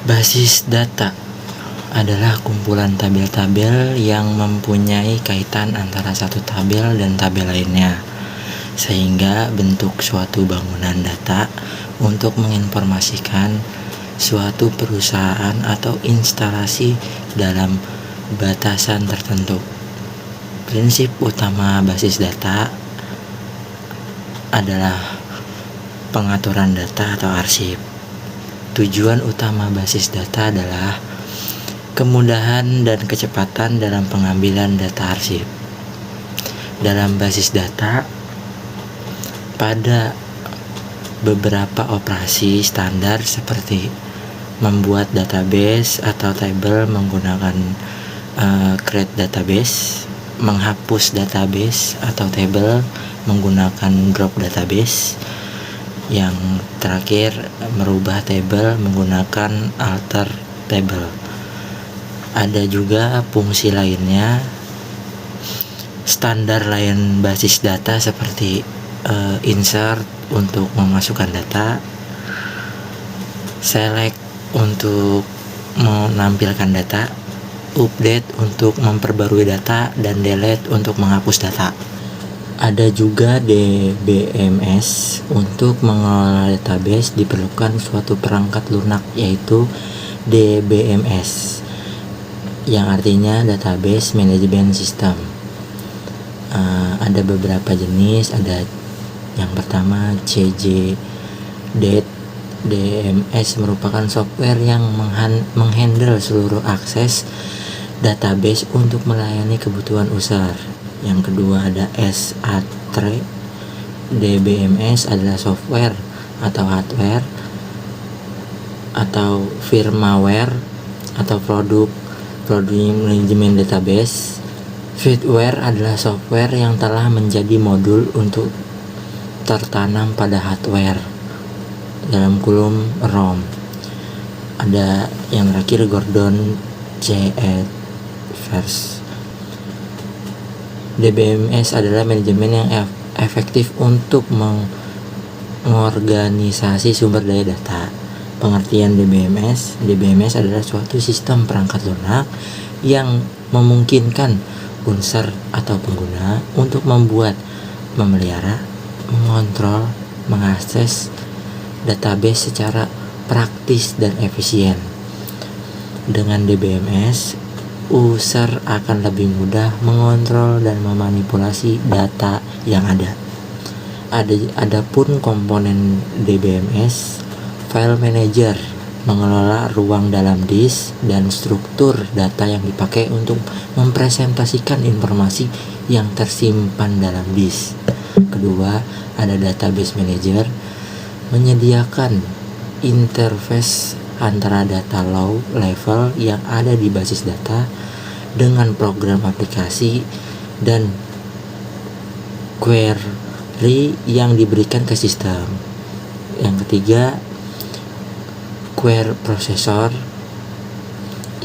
Basis data adalah kumpulan tabel-tabel yang mempunyai kaitan antara satu tabel dan tabel lainnya, sehingga bentuk suatu bangunan data untuk menginformasikan suatu perusahaan atau instalasi dalam batasan tertentu. Prinsip utama basis data adalah pengaturan data atau arsip. Tujuan utama basis data adalah kemudahan dan kecepatan dalam pengambilan data arsip. Dalam basis data, pada beberapa operasi standar seperti membuat database atau tabel menggunakan create database, menghapus database atau tabel menggunakan drop database, yang terakhir merubah tabel menggunakan alter table. Ada juga fungsi lainnya standar lain basis data seperti insert untuk memasukkan data, select untuk menampilkan data, update untuk memperbarui data, dan delete untuk menghapus data. Ada juga DBMS. Untuk mengelola database diperlukan suatu perangkat lunak, yaitu DBMS, yang artinya Database Management System. Ada beberapa jenis. Ada yang pertama CJDET. DMS merupakan software yang menghandle seluruh akses database untuk melayani kebutuhan user. Yang kedua ada SATRE. DBMS adalah software atau hardware atau firmware atau produk manajemen database. Firmware adalah software yang telah menjadi modul untuk tertanam pada hardware dalam kurung ROM. Ada yang terakhir Gordon JFS. DBMS adalah manajemen yang efektif untuk mengorganisasi sumber daya data. Pengertian DBMS adalah suatu sistem perangkat lunak yang memungkinkan user atau pengguna untuk membuat, memelihara, mengontrol, mengakses database secara praktis dan efisien. Dengan DBMS, user akan lebih mudah mengontrol dan memanipulasi data yang ada. Adapun komponen DBMS, file manager mengelola ruang dalam disk dan struktur data yang dipakai untuk mempresentasikan informasi yang tersimpan dalam disk. Kedua, ada database manager menyediakan interface antara data low level yang ada di basis data dengan program aplikasi dan query yang diberikan ke sistem. Yang ketiga, query processor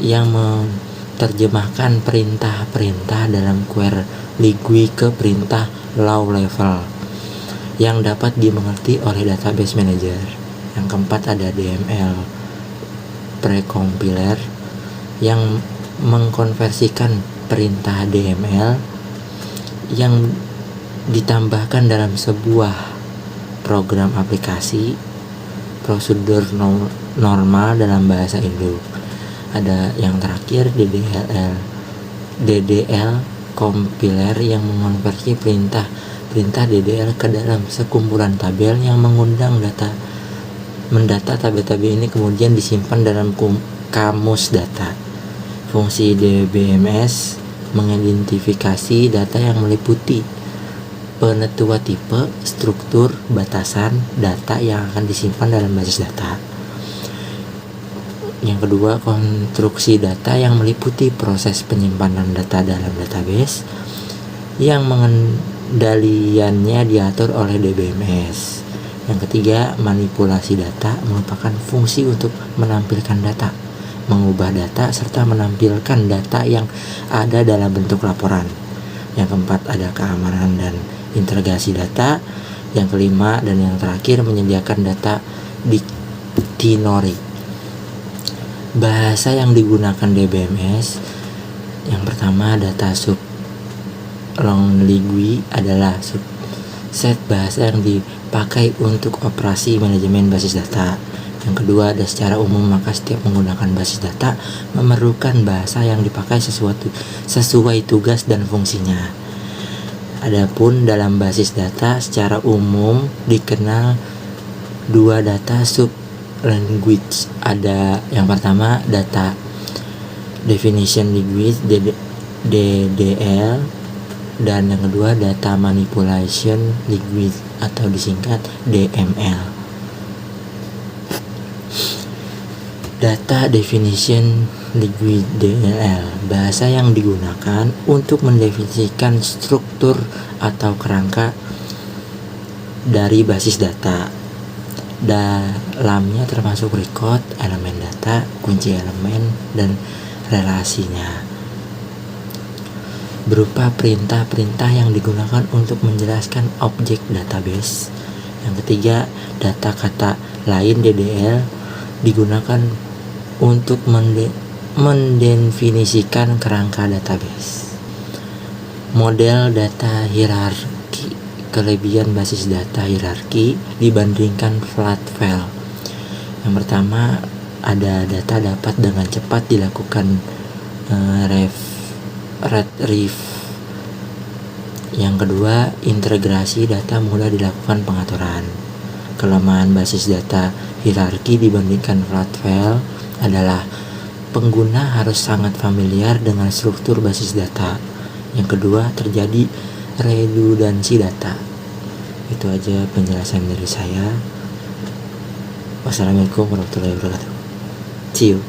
yang menerjemahkan perintah-perintah dalam query ke perintah low level yang dapat dimengerti oleh database manager. Yang keempat ada DML precompiler yang mengkonversikan perintah DML yang ditambahkan dalam sebuah program aplikasi prosedur normal dalam bahasa Indo. Ada yang terakhir DDL compiler yang mengonversi perintah DDL ke dalam sekumpulan tabel yang mendata tabel-tabel ini kemudian disimpan dalam kamus data. Fungsi DBMS mengidentifikasi data yang meliputi penentuan tipe, struktur, batasan data yang akan disimpan dalam basis data. Yang kedua, konstruksi data yang meliputi proses penyimpanan data dalam database yang pengendaliannya diatur oleh DBMS. Yang ketiga, manipulasi data merupakan fungsi untuk menampilkan data, mengubah data, serta menampilkan data yang ada dalam bentuk laporan. Yang keempat, ada keamanan dan integrasi data. Yang kelima dan yang terakhir, menyediakan data dictionary. Bahasa yang digunakan DBMS, yang pertama data sub Longlingui adalah subset bahasa yang dipakai untuk operasi manajemen basis data. Yang kedua, ada secara umum maka setiap menggunakan basis data memerlukan bahasa yang dipakai sesuai tugas dan fungsinya. Adapun dalam basis data secara umum dikenal dua data sub language. Ada yang pertama data definition language DDL, dan yang kedua data manipulation language atau disingkat DML. Data definition language DDL, bahasa yang digunakan untuk mendefinisikan struktur atau kerangka dari basis data. Dalamnya termasuk record, elemen data, kunci elemen, dan relasinya, berupa perintah-perintah yang digunakan untuk menjelaskan objek database. Yang ketiga, data kata lain DDL digunakan untuk mendefinisikan kerangka database. Model data hierarki. Kelebihan basis data hierarki dibandingkan flat file. Yang pertama, ada data dapat dengan cepat dilakukan retrieve. Yang kedua, integrasi data mudah dilakukan pengaturan. Kelemahan basis data hierarki dibandingkan flat file adalah pengguna harus sangat familiar dengan struktur basis data. Yang kedua, terjadi redundansi data. Itu aja penjelasan dari saya. Wassalamualaikum warahmatullahi wabarakatuh. See you.